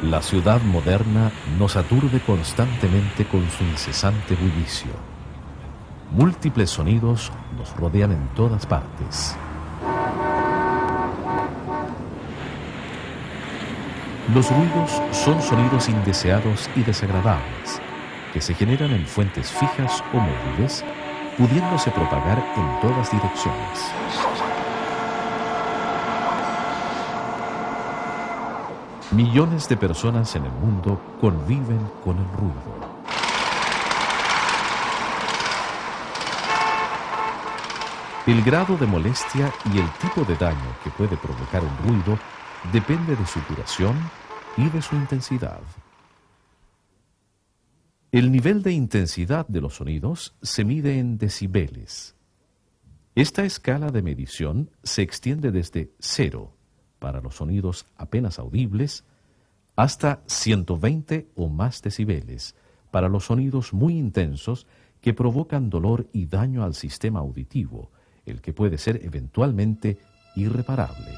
La ciudad moderna nos aturde constantemente con su incesante bullicio. Múltiples sonidos nos rodean en todas partes. Los ruidos son sonidos indeseados y desagradables, que se generan en fuentes fijas o móviles, pudiéndose propagar en todas direcciones. Millones de personas en el mundo conviven con el ruido. El grado de molestia y el tipo de daño que puede provocar un ruido depende de su duración y de su intensidad. El nivel de intensidad de los sonidos se mide en decibeles. Esta escala de medición se extiende desde 0, para los sonidos apenas audibles, hasta 120 o más decibeles, para los sonidos muy intensos que provocan dolor y daño al sistema auditivo, el que puede ser eventualmente irreparable.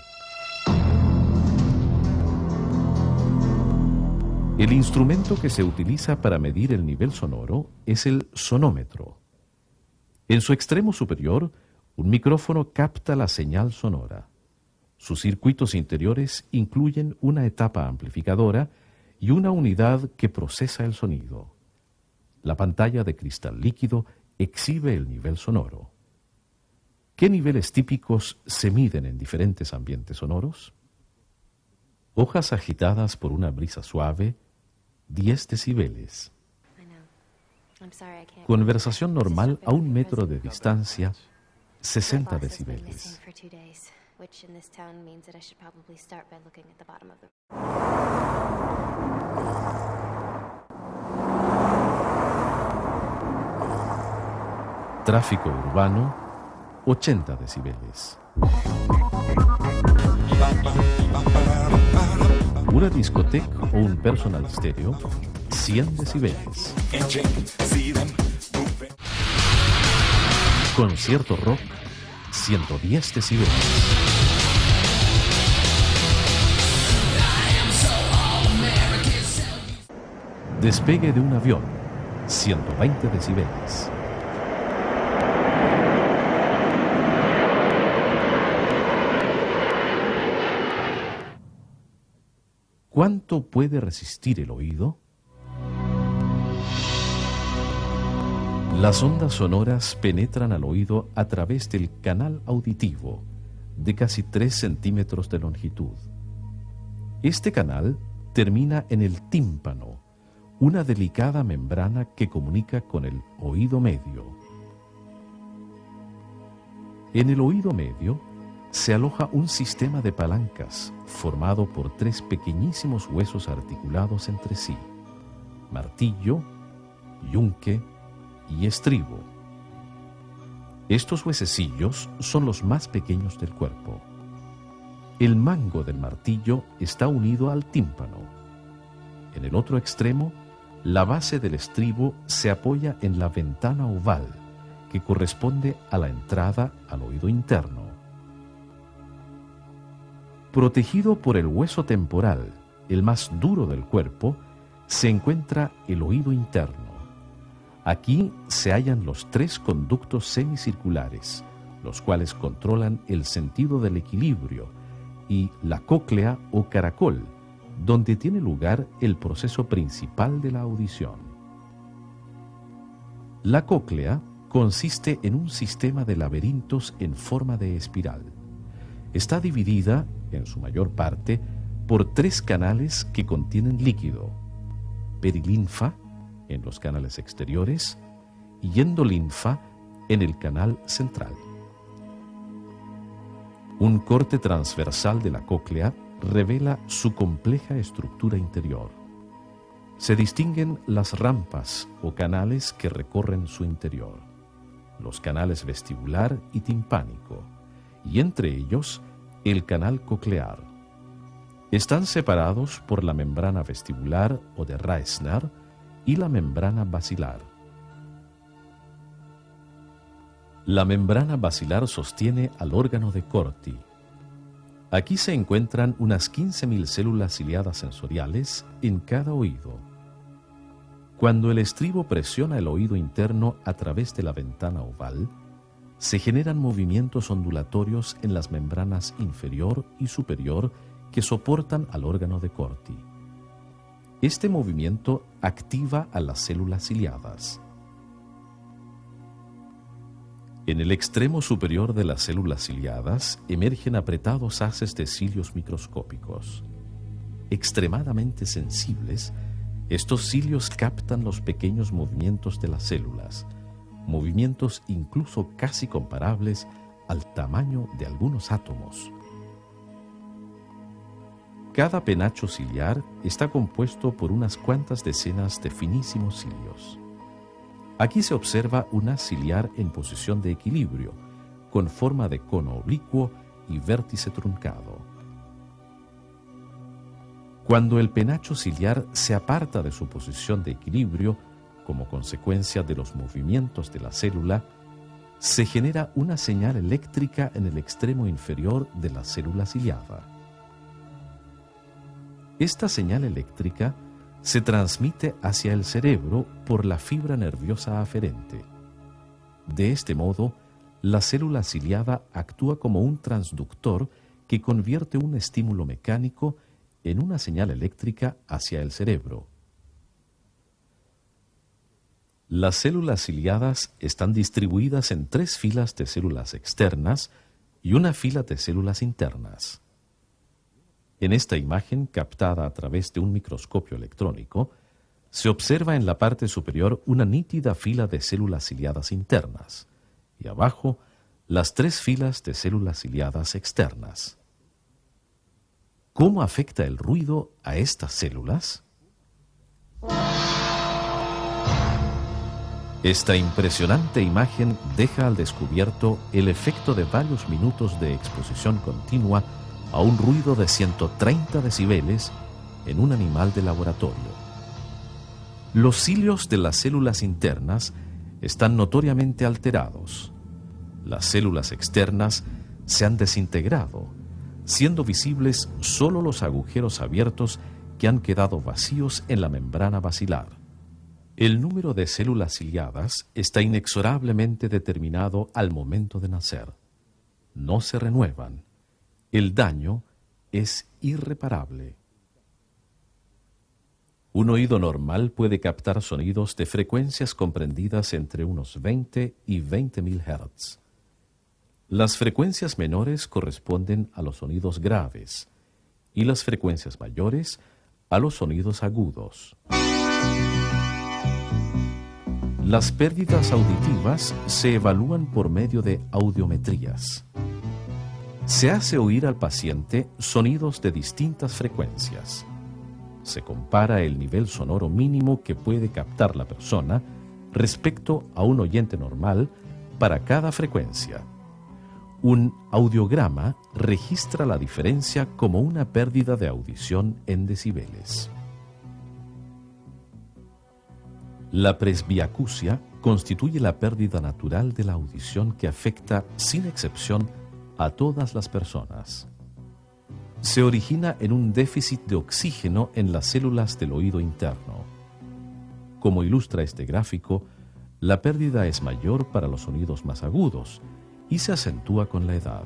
El instrumento que se utiliza para medir el nivel sonoro es el sonómetro. En su extremo superior, un micrófono capta la señal sonora. Sus circuitos interiores incluyen una etapa amplificadora y una unidad que procesa el sonido. La pantalla de cristal líquido exhibe el nivel sonoro. ¿Qué niveles típicos se miden en diferentes ambientes sonoros? Hojas agitadas por una brisa suave, 10 decibeles. Conversación normal a 1 metro de distancia, 60 decibeles. Tráfico urbano, 80 decibeles. Una discoteca o un personal stereo, 100 decibeles. Concierto rock, 110 decibeles. Despegue de un avión, 120 decibeles. ¿Cuánto puede resistir el oído? Las ondas sonoras penetran al oído a través del canal auditivo, de casi 3 centímetros de longitud. Este canal termina en el tímpano, una delicada membrana que comunica con el oído medio. En el oído medio se aloja un sistema de palancas formado por 3 pequeñísimos huesos articulados entre sí: martillo, yunque y estribo. Estos huesecillos son los más pequeños del cuerpo. El mango del martillo está unido al tímpano. En el otro extremo, la base del estribo se apoya en la ventana oval que corresponde a la entrada al oído interno. Protegido por el hueso temporal, el más duro del cuerpo, se encuentra el oído interno. Aquí se hallan los 3 conductos semicirculares, los cuales controlan el sentido del equilibrio, y la cóclea o caracol, donde tiene lugar el proceso principal de la audición. La cóclea consiste en un sistema de laberintos en forma de espiral. Está dividida, en su mayor parte, por 3 canales que contienen líquido: perilinfa, en los canales exteriores, y endolinfa, en el canal central. Un corte transversal de la cóclea revela su compleja estructura interior. Se distinguen las rampas o canales que recorren su interior, los canales vestibular y timpánico, y entre ellos el canal coclear. Están separados por la membrana vestibular o de Reissner y la membrana basilar. La membrana basilar sostiene al órgano de Corti. Aquí se encuentran unas 15.000 células ciliadas sensoriales en cada oído. Cuando el estribo presiona el oído interno a través de la ventana oval, se generan movimientos ondulatorios en las membranas inferior y superior que soportan al órgano de Corti. Este movimiento activa a las células ciliadas. En el extremo superior de las células ciliadas emergen apretados haces de cilios microscópicos. Extremadamente sensibles, estos cilios captan los pequeños movimientos de las células, movimientos incluso casi comparables al tamaño de algunos átomos. Cada penacho ciliar está compuesto por unas cuantas decenas de finísimos cilios. Aquí se observa un haz ciliar en posición de equilibrio, con forma de cono oblicuo y vértice truncado. Cuando el penacho ciliar se aparta de su posición de equilibrio, como consecuencia de los movimientos de la célula, se genera una señal eléctrica en el extremo inferior de la célula ciliada. Esta señal eléctrica se transmite hacia el cerebro por la fibra nerviosa aferente. De este modo, la célula ciliada actúa como un transductor que convierte un estímulo mecánico en una señal eléctrica hacia el cerebro. Las células ciliadas están distribuidas en 3 filas de células externas y una fila de células internas. En esta imagen, captada a través de un microscopio electrónico, se observa en la parte superior una nítida fila de células ciliadas internas y abajo las 3 filas de células ciliadas externas. ¿Cómo afecta el ruido a estas células? Esta impresionante imagen deja al descubierto el efecto de varios minutos de exposición continua a un ruido de 130 decibeles en un animal de laboratorio. Los cilios de las células internas están notoriamente alterados. Las células externas se han desintegrado, siendo visibles solo los agujeros abiertos que han quedado vacíos en la membrana basilar. El número de células ciliadas está inexorablemente determinado al momento de nacer. No se renuevan. El daño es irreparable. Un oído normal puede captar sonidos de frecuencias comprendidas entre unos 20 y 20.000 Hz. Las frecuencias menores corresponden a los sonidos graves y las frecuencias mayores a los sonidos agudos. Las pérdidas auditivas se evalúan por medio de audiometrías. Se hace oír al paciente sonidos de distintas frecuencias. Se compara el nivel sonoro mínimo que puede captar la persona respecto a un oyente normal para cada frecuencia. Un audiograma registra la diferencia como una pérdida de audición en decibeles. La presbiacusia constituye la pérdida natural de la audición que afecta, sin excepción, a todas las personas. Se origina en un déficit de oxígeno en las células del oído interno. Como ilustra este gráfico, la pérdida es mayor para los sonidos más agudos y se acentúa con la edad.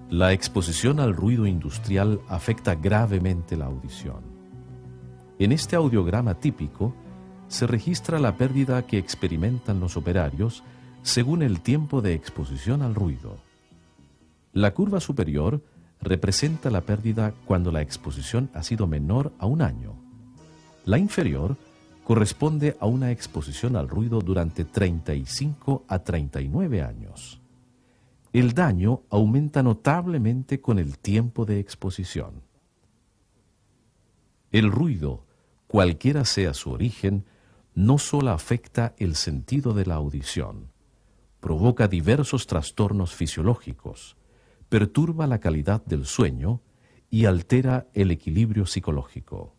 La exposición al ruido industrial afecta gravemente la audición. En este audiograma típico se registra la pérdida que experimentan los operarios según el tiempo de exposición al ruido. La curva superior representa la pérdida cuando la exposición ha sido menor a 1 año. La inferior corresponde a una exposición al ruido durante 35 a 39 años. El daño aumenta notablemente con el tiempo de exposición. El ruido, cualquiera sea su origen, no solo afecta el sentido de la audición, provoca diversos trastornos fisiológicos, perturba la calidad del sueño y altera el equilibrio psicológico.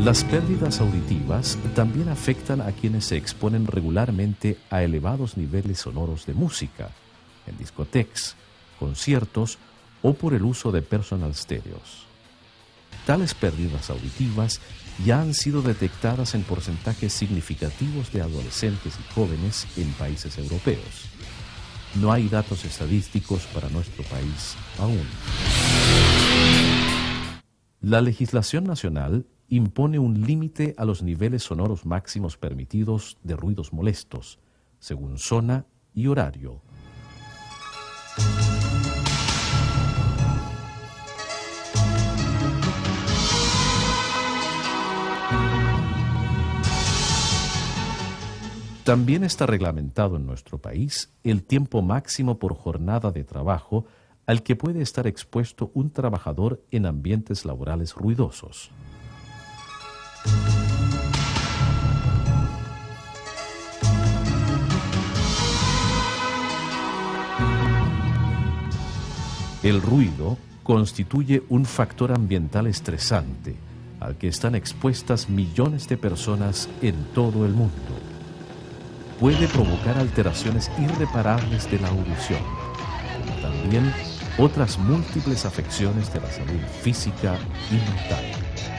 Las pérdidas auditivas también afectan a quienes se exponen regularmente a elevados niveles sonoros de música, en discotecas, conciertos o por el uso de personal stereos. Tales pérdidas auditivas ya han sido detectadas en porcentajes significativos de adolescentes y jóvenes en países europeos. No hay datos estadísticos para nuestro país aún. La legislación nacional impone un límite a los niveles sonoros máximos permitidos de ruidos molestos, según zona y horario. También está reglamentado en nuestro país el tiempo máximo por jornada de trabajo al que puede estar expuesto un trabajador en ambientes laborales ruidosos. El ruido constituye un factor ambiental estresante al que están expuestas millones de personas en todo el mundo. Puede provocar alteraciones irreparables de la audición, como también otras múltiples afecciones de la salud física y mental.